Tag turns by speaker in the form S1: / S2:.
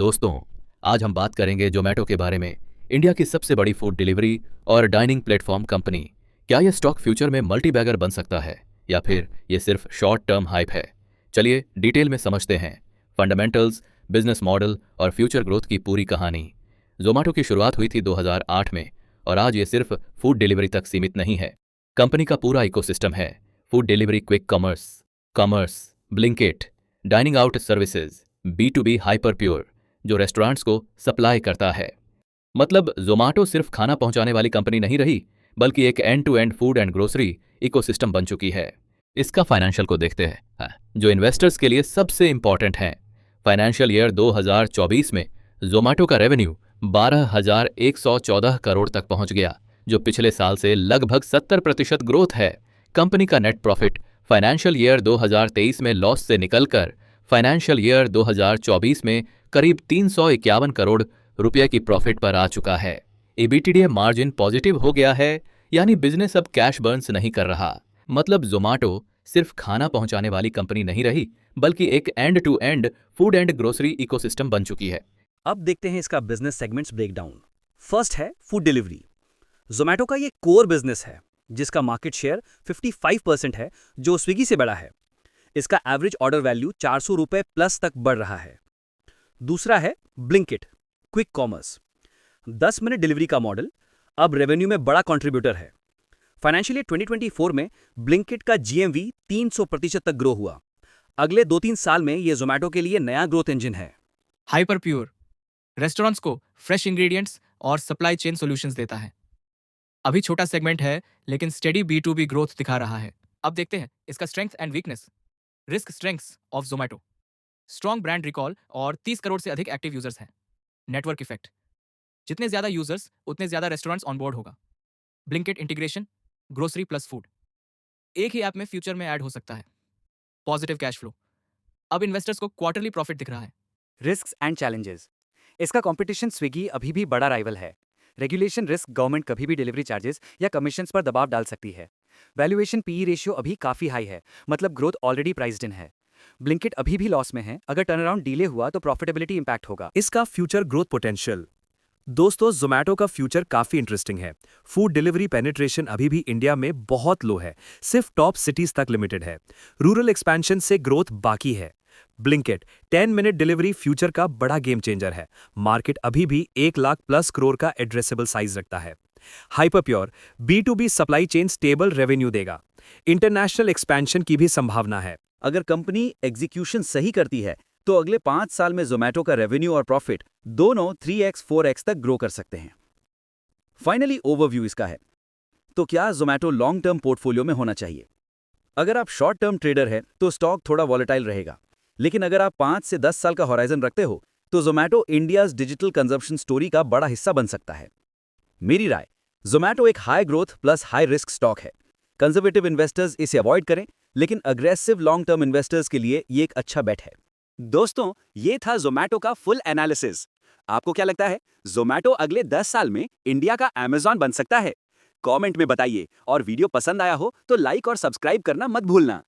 S1: दोस्तों, आज हम बात करेंगे जोमेटो के बारे में। इंडिया की सबसे बड़ी फूड डिलीवरी और डाइनिंग प्लेटफॉर्म कंपनी। क्या यह स्टॉक फ्यूचर में मल्टी बैगर बन सकता है या फिर यह सिर्फ शॉर्ट टर्म हाइप है? चलिए डिटेल में समझते हैं फंडामेंटल्स, बिजनेस मॉडल और फ्यूचर ग्रोथ की पूरी कहानी। जोमेटो की शुरुआत हुई थी 2008 में और आज ये सिर्फ फूड डिलीवरी तक सीमित नहीं है। कंपनी का पूरा इकोसिस्टम है। Food delivery, quick commerce, Blinkit, dining out services, B2B hyper pure जो रेस्टोरेंट्स को सप्लाई करता है। मतलब जोमेटो सिर्फ खाना पहुंचाने वाली कंपनी नहीं रही, बल्कि एक end to end food and grocery ecosystem बन चुकी है। इसका फाइनेंशियल को देखते हैं जो इन्वेस्टर्स के लिए सबसे इंपॉर्टेंट है। फाइनेंशियल ईयर 2024 में जोमेटो का रेवेन्यू 12,114 करोड़ तक पहुंच गया, जो पिछले साल से लगभग 70% ग्रोथ है। कंपनी का नेट प्रॉफिट फाइनेंशियल ईयर 2023 में लॉस से निकलकर फाइनेंशियल ईयर 2024 में करीब 351 करोड़ रुपए की प्रॉफिट पर आ चुका है। EBITDA मार्जिन पॉजिटिव हो गया है, यानी बिजनेस अब कैश बर्न्स नहीं कर रहा। मतलब जोमेटो सिर्फ खाना पहुंचाने वाली कंपनी नहीं रही, बल्कि एक end to end food and grocery ecosystem बन चुकी है।
S2: अब देखते हैं इसका बिजनेस सेगमेंट्स ब्रेकडाउन। फर्स्ट है फूड डिलीवरी। जोमेटो का ये कोर बिजनेस है जिसका मार्केट शेयर 55% है, जो स्विगी से बड़ा है। इसका एवरेज ऑर्डर वैल्यू 400 रुपए प्लस तक बढ़ रहा है। दूसरा है Blinkit, quick commerce. 10 minute delivery का मॉडल अब रेवेन्यू में बड़ा कंट्रीब्यूटर है। फाइनेंशियल ईयर 2024 में ब्लिंकिट का GMV 300% तक ग्रो हुआ। अगले 2-3 साल में यह जोमेटो के लिए नया ग्रोथ इंजन है।
S3: हाइपर प्योर रेस्टोरेंट्स को फ्रेश इंग्रेडिएंट्स और सप्लाई चेन सॉल्यूशंस देता है। अभी छोटा सेगमेंट है, लेकिन स्टेडी B2B ग्रोथ दिखा रहा है। अब देखते हैं इसका strength and weakness. Risk strengths of Zomato: strong brand recall और 30 करोड़ से अधिक एक्टिव यूजर्स हैं। नेटवर्क इफेक्ट: जितने ज्यादा यूजर्स उतने ज्यादा रेस्टोरेंट्स ऑनबोर्ड होगा। Blinkit integration, grocery plus food एक ही ऐप में फ्यूचर में ऐड हो सकता है। पॉजिटिव कैश फ्लो: अब इन्वेस्टर्स को क्वार्टरली प्रॉफिट दिख रहा है।
S2: रिस्क्स एंड चैलेंजेस: इसका कंपटीशन स्विगी अभी भी बड़ा राइवल है। रेगुलेशन रिस्क: गवर्नमेंट कभी भी डिलीवरी चार्जेस या कमीशंस पर दबाव डाल सकती है। वैल्यूएशन PE रेशियो अभी काफी हाई है, मतलब ग्रोथ ऑलरेडी प्राइस्ड इन है। ब्लिंकिट अभी भी लॉस में है, अगर टर्नअराउंड डिले हुआ तो प्रॉफिटेबिलिटी इंपैक्ट होगा।
S4: इसका फ्यूचर ग्रोथ पोटेंशियल। दोस्तों, जोमेटो का फ्यूचर काफी इंटरेस्टिंग है। फूड डिलीवरी पेनिट्रेशन अभी भी इंडिया में बहुत लो है, सिर्फ टॉप सिटीज तक लिमिटेड है। रूरल एक्सपेंशन से ग्रोथ बाकी है। ब्लिंकिट 10 मिनट डिलीवरी फ्यूचर का बड़ा गेम चेंजर है। मार्केट अभी भी 1 लाख प्लस करोड़ का एड्रेसेबल साइज रखता है। Hyper pure B2B supply chain stable revenue देगा। इंटरनेशनल एक्सपेंशन की भी संभावना है।
S2: अगर कंपनी एग्जीक्यूशन सही करती है तो अगले 5 साल में जोमेटो का रेवेन्यू और प्रॉफिट दोनों 3x 4x तक ग्रो कर सकते हैं। फाइनली ओवरव्यू इसका है, तो क्या जोमेटो लॉन्ग टर्म पोर्टफोलियो में होना चाहिए? अगर आप शॉर्ट टर्म ट्रेडर हैं तो स्टॉक थोड़ा वॉलेटाइल रहेगा, लेकिन अगर आप 5 से 10 साल का होराइजन रखते हो तो Zomato India's digital consumption story का बड़ा हिस्सा बन सकता है। मेरी राय, जोमेटो एक high growth plus high risk stock है। कंजर्वेटिव इन्वेस्टर्स इसे अवॉइड करें, लेकिन अग्रेसिव लॉन्ग टर्म इन्वेस्टर्स के लिए ये एक अच्छा बेट है। दोस्तों, ये था जोमेटो का फुल एनालिसिस। आपको क्या लगता है, जोमेटो अगले 10 साल में इंडिया का अमेज़न बन सकता है? कमेंट में बताइए, और वीडियो पसंद आया हो तो लाइक और सब्सक्राइब करना मत भूलना।